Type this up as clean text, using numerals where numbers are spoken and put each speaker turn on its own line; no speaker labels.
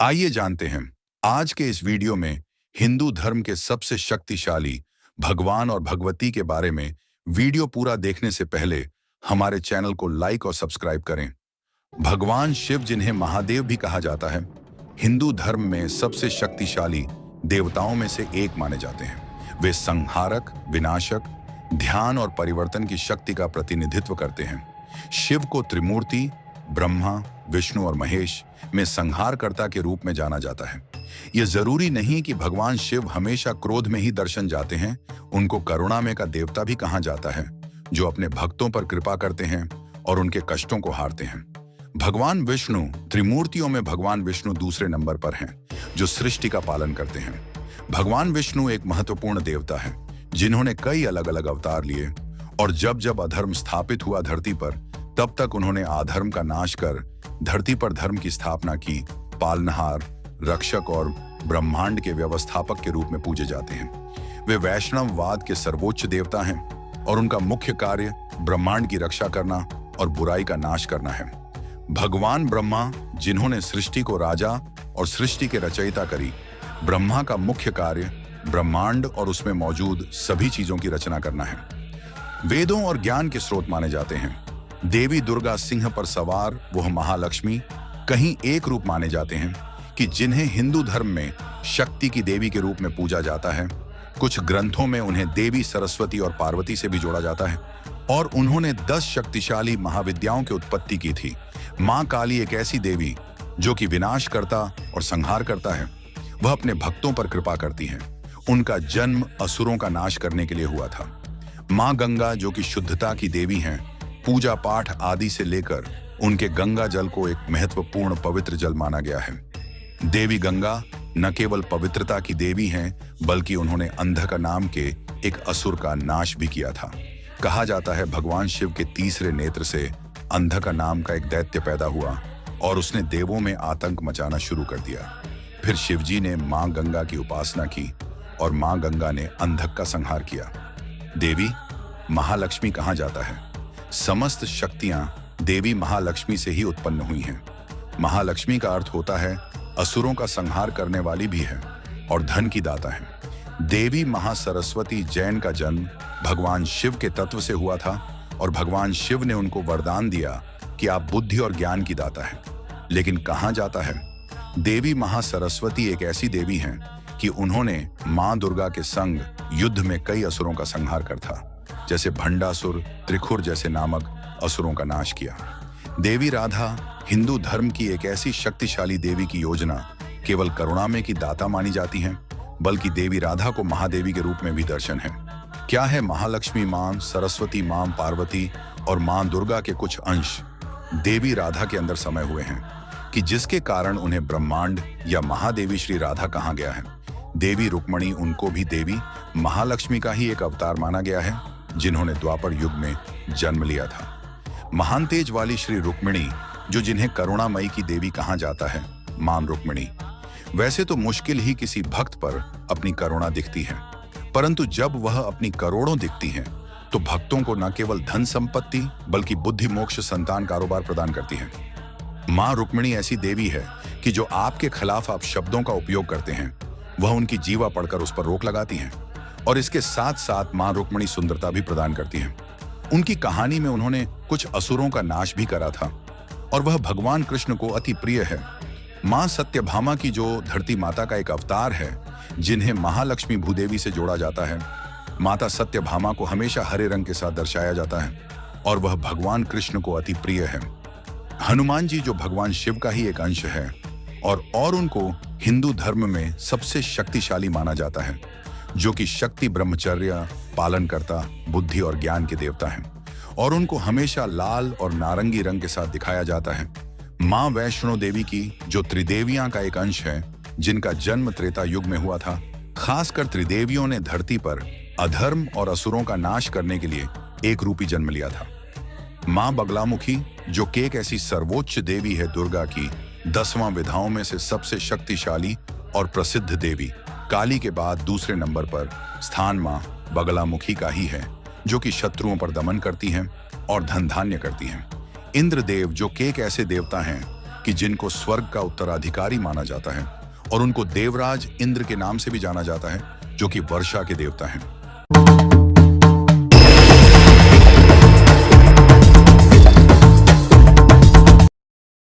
आइए जानते हैं आज के इस वीडियो में हिंदू धर्म के सबसे शक्तिशाली भगवान और भगवती के बारे में। वीडियो पूरा देखने से पहले हमारे चैनल को लाइक और सब्सक्राइब करें। भगवान शिव, जिन्हें महादेव भी कहा जाता है, हिंदू धर्म में सबसे शक्तिशाली देवताओं में से एक माने जाते हैं। वे संहारक, विनाशक, ध्यान और परिवर्तन की शक्ति का प्रतिनिधित्व करते हैं। शिव को त्रिमूर्ति, ब्रह्मा, विष्णु और महेश में संहारकर्ता के रूप में जाना जाता है। यह जरूरी नहीं कि भगवान शिव हमेशा क्रोध में ही दर्शन जाते हैं। उनको करुणा में का देवता भी कहा जाता है, जो अपने भक्तों पर कृपा करते हैं और उनके कष्टों को हारते हैं। भगवान विष्णु, त्रिमूर्तियों में भगवान विष्णु दूसरे नंबर पर हैं, जो सृष्टि का पालन करते हैं। भगवान विष्णु एक महत्वपूर्ण देवता है, जिन्होंने कई अलग अलग अवतार लिए, और जब जब अधर्म स्थापित हुआ धरती पर, तब तक उन्होंने अधर्म का नाश कर धरती पर धर्म की स्थापना की। पालनहार, रक्षक और ब्रह्मांड के व्यवस्थापक के रूप में पूजे जाते हैं। वे वैष्णववाद के सर्वोच्च देवता हैं और उनका मुख्य कार्य ब्रह्मांड की रक्षा करना और बुराई का नाश करना है। भगवान ब्रह्मा, जिन्होंने सृष्टि को राजा और सृष्टि के रचयिता करी, ब्रह्मा का मुख्य कार्य ब्रह्मांड और उसमें मौजूद सभी चीजों की रचना करना है। वेदों और ज्ञान के स्रोत माने जाते हैं। देवी दुर्गा, सिंह पर सवार वह महालक्ष्मी, कहीं एक रूप माने जाते हैं कि जिन्हें हिंदू धर्म में शक्ति की देवी के रूप में पूजा जाता है। कुछ ग्रंथों में उन्हें देवी सरस्वती और पार्वती से भी जोड़ा जाता है, और उन्होंने 10 शक्तिशाली महाविद्याओं की उत्पत्ति की थी। मां काली एक ऐसी देवी जो कि विनाश करता और संहार करता है। वह अपने भक्तों पर कृपा करती है। उनका जन्म असुरों का नाश करने के लिए हुआ था। मां गंगा, जो कि शुद्धता की देवी हैं, पूजा पाठ आदि से लेकर उनके गंगा जल को एक महत्वपूर्ण पवित्र जल माना गया है। देवी गंगा न केवल पवित्रता की देवी हैं, बल्कि उन्होंने अंधक नाम के एक असुर का नाश भी किया था। कहा जाता है भगवान शिव के तीसरे नेत्र से अंधक नाम का एक दैत्य पैदा हुआ और उसने देवों में आतंक मचाना शुरू कर दिया। फिर शिवजी ने मां गंगा की उपासना की और मां गंगा ने अंधक का संहार किया। देवी महालक्ष्मी कहा जाता है। समस्त शक्तियां देवी महालक्ष्मी से ही उत्पन्न हुई हैं। महालक्ष्मी का अर्थ होता है असुरों का संहार करने वाली भी है और धन की दाता है। देवी महासरस्वती जैन का जन्म भगवान शिव के तत्व से हुआ था, और भगवान शिव ने उनको वरदान दिया कि आप बुद्धि और ज्ञान की दाता हैं। लेकिन कहा जाता है देवी महासरस्वती एक ऐसी देवी हैं कि उन्होंने मां दुर्गा के संग युद्ध में कई असुरों का संहार कर था, जैसे भंडासुर, त्रिखुर जैसे नामक असुरों का नाश किया। देवी राधा हिंदू धर्म की एक ऐसी शक्तिशाली देवी की योजना केवल करुणा में की दाता मानी जाती है, बल्कि देवी राधा को महादेवी के रूप में भी दर्शन है। क्या है महालक्ष्मी मां, सरस्वती मां, पार्वती और मां दुर्गा के कुछ अंश देवी राधा के अंदर समय हुए हैं, कि जिसके कारण उन्हें ब्रह्मांड या महादेवी श्री राधा कहा गया है। देवी रुक्मणी, उनको भी देवी महालक्ष्मी का ही एक अवतार माना गया है, जिन्होंने द्वापर युग में जन्म लिया था। महान तेज वाली श्री रुक्मिणी, जो जिन्हें करुणामयी की देवी कहा जाता है, मां रुक्मिणी। वैसे तो मुश्किल ही किसी भक्त पर अपनी करुणा दिखती है, परंतु जब वह अपनी करोड़ों दिखती हैं, तो भक्तों को न केवल धन संपत्ति बल्कि बुद्धि, मोक्ष, संतान, कारोबार प्रदान करती है। मां रुक्मिणी ऐसी देवी है कि जो आपके खिलाफ आप शब्दों का उपयोग करते हैं, वह उनकी जीवा पढ़कर उस पर रोक लगाती हैं। और इसके साथ साथ मां रुक्मिणी सुंदरता भी प्रदान करती हैं। उनकी कहानी में उन्होंने कुछ असुरों का नाश भी करा था, और वह भगवान कृष्ण को अति प्रिय है। मां सत्यभामा की, जो धरती माता का एक अवतार है, जिन्हें महालक्ष्मी भूदेवी से जोड़ा जाता है। माता सत्यभामा को हमेशा हरे रंग के साथ दर्शाया जाता है, और वह भगवान कृष्ण को अति प्रिय है। हनुमान जी, जो भगवान शिव का ही एक अंश है, और उनको हिंदू धर्म में सबसे शक्तिशाली माना जाता है, जो कि शक्ति, ब्रह्मचर्य पालन करता, बुद्धि और ज्ञान के देवता हैं, और उनको हमेशा लाल और नारंगी रंग के साथ दिखाया जाता है। मां वैष्णो देवी की, जो त्रिदेवियां का एक अंश है, जिनका जन्म त्रेता युग में हुआ था। खासकर त्रिदेवियों ने धरती पर अधर्म और असुरों का नाश करने के लिए एक रूपी जन्म लिया था। मां बगलामुखी, जो कि एक ऐसी सर्वोच्च देवी है दुर्गा की 10वां विधाओं में से सबसे शक्तिशाली और प्रसिद्ध देवी। काली के बाद दूसरे नंबर पर स्थान मां बगलामुखी का ही है, जो कि शत्रुओं पर दमन करती हैं और धन धान्य करती हैं। इंद्रदेव, जो कि एक ऐसे देवता हैं कि जिनको स्वर्ग का उत्तराधिकारी माना जाता है और उनको देवराज इंद्र के नाम से भी जाना जाता है, जो कि वर्षा के देवता हैं।